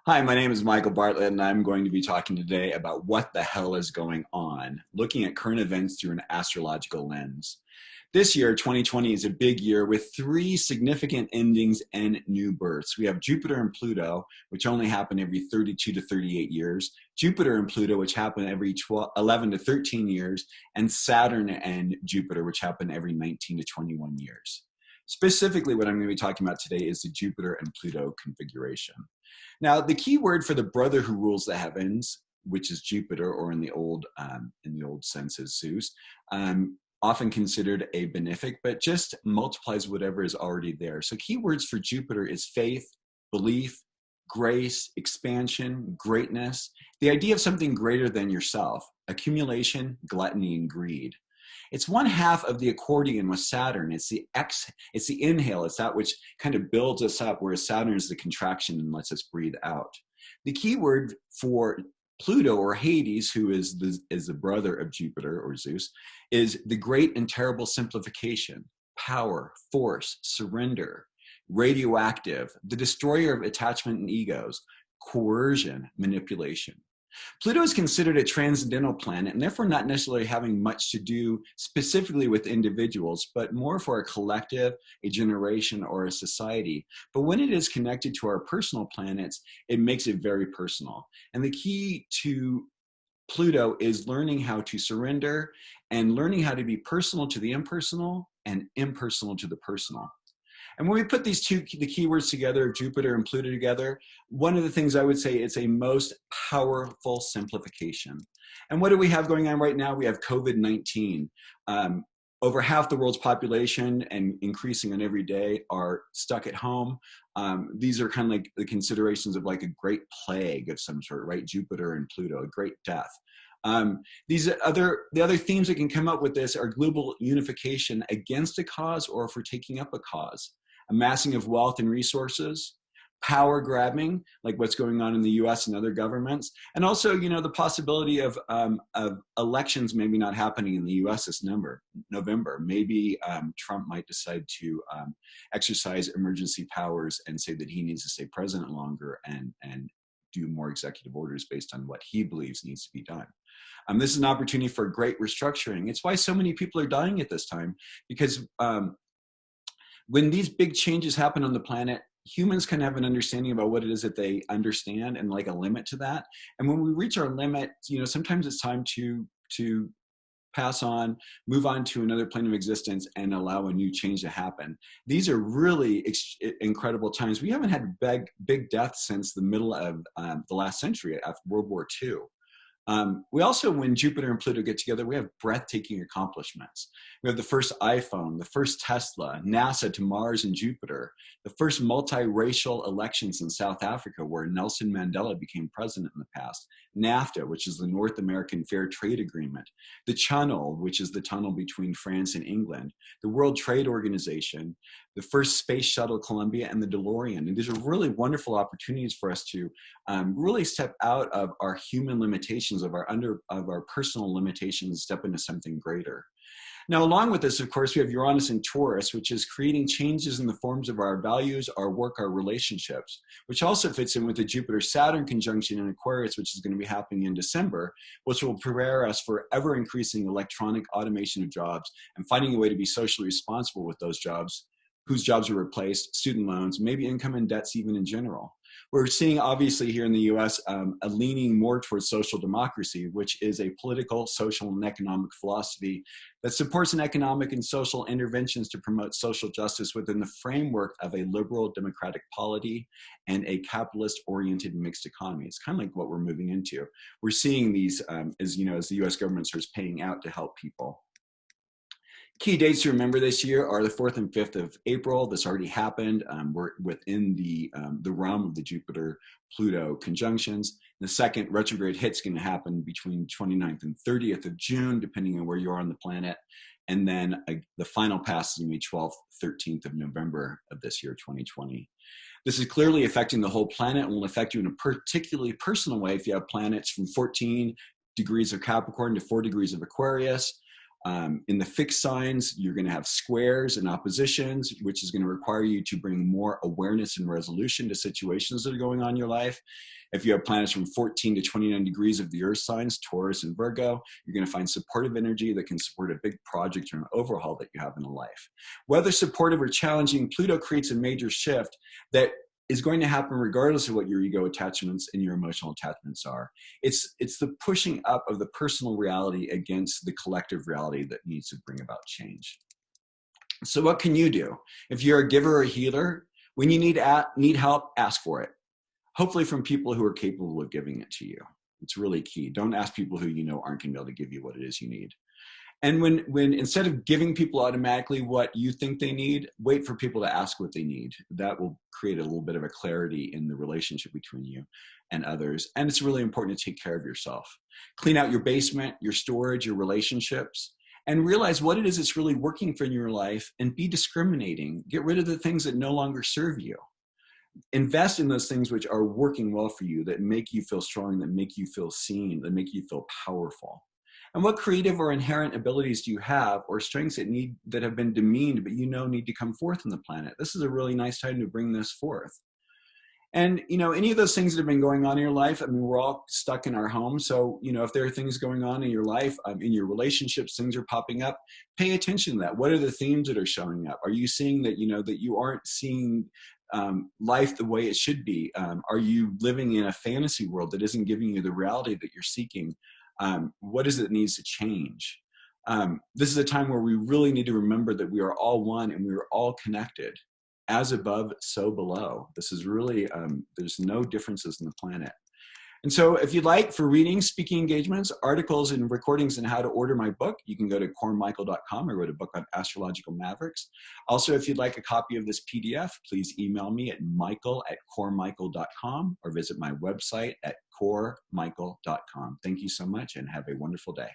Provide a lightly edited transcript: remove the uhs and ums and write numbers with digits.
Hi, my name is Michael Bartlett, and I'm going to be talking today about what the hell is going on, looking at current events through an astrological lens. This year, 2020, is a big year with three significant endings and new births. We have Jupiter and Pluto, which only happen every 32 to 38 years, Jupiter and Pluto, which happen every 11 to 13 years, and Saturn and Jupiter, which happen every 19 to 21 years. Specifically, what I'm going to be talking about today is the Jupiter and Pluto configuration. Now, the key word for the brother who rules the heavens, which is Jupiter, or in the old sense is Zeus, often considered a benefic, but just multiplies whatever is already there. So key words for Jupiter is faith, belief, grace, expansion, greatness, the idea of something greater than yourself, accumulation, gluttony, and greed. It's one half of the accordion with Saturn. It's the inhale. It's that which kind of builds us up, whereas Saturn is the contraction and lets us breathe out. The key word for Pluto, or Hades, who is the brother of Jupiter or Zeus, is the great and terrible simplification, power, force, surrender, radioactive, the destroyer of attachment and egos, coercion, manipulation. Pluto is considered a transcendental planet and therefore not necessarily having much to do specifically with individuals, but more for a collective, a generation, or a society. But when it is connected to our personal planets, it makes it very personal. And the key to Pluto is learning how to surrender and learning how to be personal to the impersonal and impersonal to the personal. And when we put the keywords together, Jupiter and Pluto together, one of the things I would say it's a most powerful simplification. And what do we have going on right now? We have COVID-19. Over half the world's population, and increasing on every day, are stuck at home. These are kind of like the considerations of like a great plague of some sort, right? Jupiter and Pluto, a great death. The other themes that can come up with this are global unification against a cause or for taking up a cause, amassing of wealth and resources, power grabbing, like what's going on in the US and other governments, and also, the possibility of elections maybe not happening in the US this November. Maybe Trump might decide to exercise emergency powers and say that he needs to stay president longer and do more executive orders based on what he believes needs to be done. This is an opportunity for great restructuring. It's why so many people are dying at this time, because when these big changes happen on the planet, humans can have an understanding about what it is that they understand and like a limit to that. And when we reach our limit, sometimes it's time to pass on, move on to another plane of existence and allow a new change to happen. These are really incredible times. We haven't had big deaths since the middle of the last century, after World War II. We also, when Jupiter and Pluto get together, we have breathtaking accomplishments. We have the first iPhone, the first Tesla, NASA to Mars and Jupiter, the first multiracial elections in South Africa where Nelson Mandela became president in the past, NAFTA, which is the North American Fair Trade Agreement, the Channel, which is the tunnel between France and England, the World Trade Organization, the first space shuttle Columbia, and the DeLorean. And these are really wonderful opportunities for us to really step out of our human limitations, of our personal limitations, step into something greater. Now, along with this, of course, we have Uranus and Taurus, which is creating changes in the forms of our values, our work, our relationships, which also fits in with the Jupiter-Saturn conjunction in Aquarius, which is going to be happening in December, which will prepare us for ever-increasing electronic automation of jobs and finding a way to be socially responsible with those jobs, whose jobs are replaced, student loans, maybe income and debts even in general. We're seeing, obviously, here in the US, a leaning more towards social democracy, which is a political, social, and economic philosophy that supports an economic and social interventions to promote social justice within the framework of a liberal democratic polity and a capitalist-oriented mixed economy. It's kind of like what we're moving into. We're seeing these, as the US government starts paying out to help people. Key dates to remember this year are the 4th and 5th of April. This already happened. We're within the realm of the Jupiter-Pluto conjunctions. The second retrograde hit's going to happen between 29th and 30th of June, depending on where you are on the planet. And then the final pass is going to be 12th, 13th of November of this year, 2020. This is clearly affecting the whole planet and will affect you in a particularly personal way if you have planets from 14 degrees of Capricorn to 4 degrees of Aquarius. In the fixed signs, you're going to have squares and oppositions, which is going to require you to bring more awareness and resolution to situations that are going on in your life. If you have planets from 14 to 29 degrees of the earth signs, Taurus and Virgo, you're going to find supportive energy that can support a big project or an overhaul that you have in a life. Whether supportive or challenging, Pluto creates a major shift that is going to happen regardless of what your ego attachments and your emotional attachments are. It's the pushing up of the personal reality against the collective reality that needs to bring about change. So what can you do? If you're a giver or a healer, when you need help, ask for it. Hopefully from people who are capable of giving it to you. It's really key. Don't ask people who you know aren't going to be able to give you what it is you need. And when instead of giving people automatically what you think they need, wait for people to ask what they need. That will create a little bit of a clarity in the relationship between you and others. And it's really important to take care of yourself. Clean out your basement, your storage, your relationships, and realize what it is that's really working for your life, and be discriminating. Get rid of the things that no longer serve you. Invest in those things which are working well for you, that make you feel strong, that make you feel seen, that make you feel powerful. And what creative or inherent abilities do you have, or strengths that have been demeaned but need to come forth on the planet? This is a really nice time to bring this forth. And any of those things that have been going on in your life, I mean, we're all stuck in our home. So if there are things going on in your life, in your relationships, things are popping up, pay attention to that. What are the themes that are showing up? Are you seeing that that you aren't seeing life the way it should be? Are you living in a fantasy world that isn't giving you the reality that you're seeking? What is it that needs to change? This is a time where we really need to remember that we are all one and we are all connected. As above, so below. This is really, there's no differences in the planet. And so if you'd like, for readings, speaking engagements, articles, and recordings on how to order my book, you can go to cormichael.com. I wrote a book on astrological mavericks. Also, if you'd like a copy of this PDF, please email me at michael@cormichael.com or visit my website at cormichael.com. Thank you so much and have a wonderful day.